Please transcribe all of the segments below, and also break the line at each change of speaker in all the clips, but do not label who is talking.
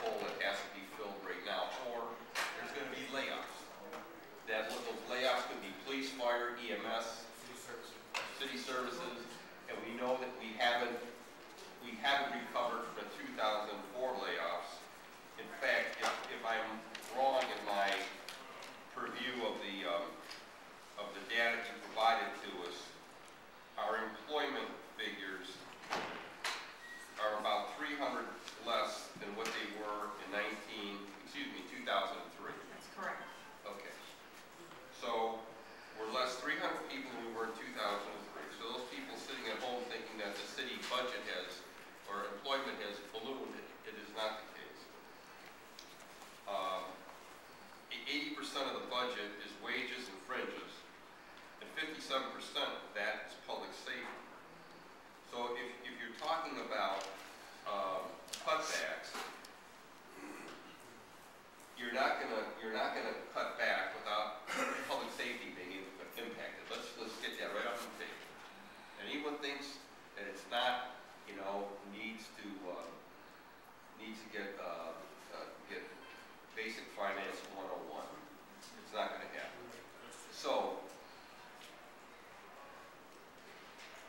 hole that has to be filled right now, or there's going to be layoffs. Those layoffs could be police, fire, EMS, city services, and we know that we haven't recovered from the 2004 layoffs. In fact, if I'm wrong in my purview of the data you provided to us, our employment figures are about 300 less than what they were in 2003.
That's correct.
Okay. So we're less 300 people than we were in 2003. So those people sitting at home thinking that the city budget has, or employment has ballooned, it is not the case. 80% of the budget is wages and fringes, and 57% of that is public safety. So if you're talking about cutbacks, you're not gonna cut back without public safety being impacted. Let's get that right off the table. And anyone thinks that it's not, needs to get basic finance 101. It's not going to happen. So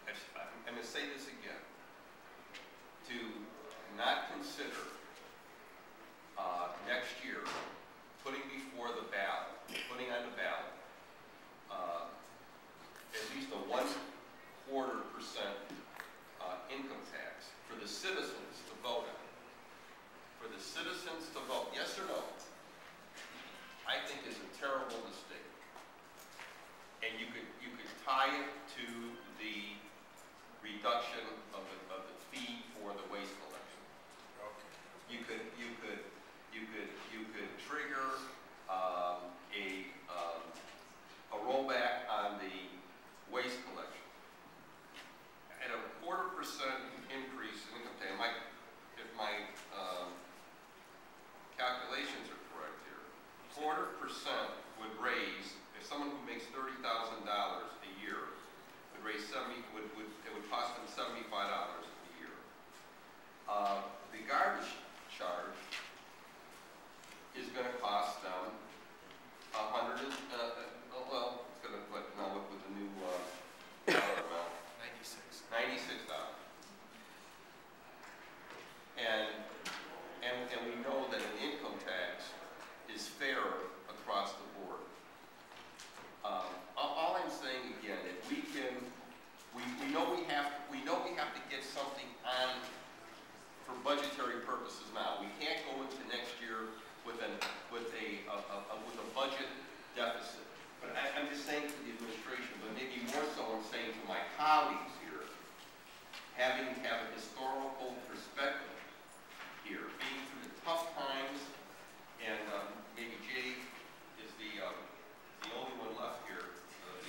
I'm going to say this again. To not consider next year putting on the ballot at least a 1/4% income tax for the citizens to vote on. For the citizens to vote, yes or no, I think is a terrible mistake. And you could tie it to the reduction of the fee for the waste collection.
Okay.
You could trigger a rollback on the waste collection. At a 1/4% increase in income tax, if my calculations are correct here, 1/4% would raise, if someone who makes $30,000 a year would raise it would cost them $75 a year. The garbage charge is going to cost them it's going to put with the new dollar amount. $96. And we know that an income tax is fair across the board. All I'm saying again, that we know we have to get something on for budgetary purposes now. We can't go into next year with a budget deficit. But I'm just saying to the administration, but maybe more so I'm saying to my colleagues here, having to have a historical perspective here, being through the tough times, and maybe Jay is the only one left here,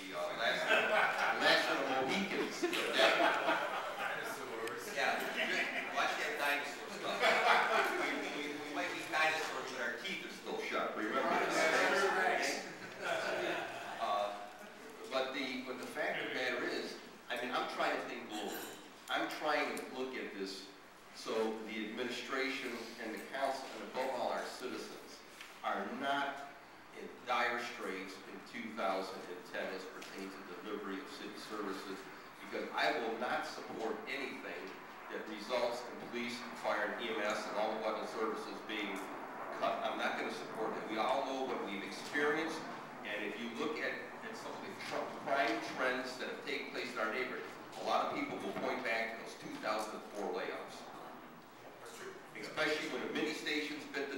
the last of the Mohicans.
Dinosaurs. Yeah, watch that dinosaur stuff. we might be dinosaurs, but our teeth are still sharp. Remember this?
But the fact of the matter is, I'm trying to think globally. I'm trying to look at this so the administration and the council, and above all our citizens, are not in dire straits in 2010 as pertains to delivery of city services, because I will not support anything that results in police, fire, and EMS and all the vital services being cut. I'm not going to support that. We all know what we've experienced, and if you look at some of the crime trends that have taken place in our neighborhood, a lot of people will point back to those 2004 layoffs. Especially when a mini station's been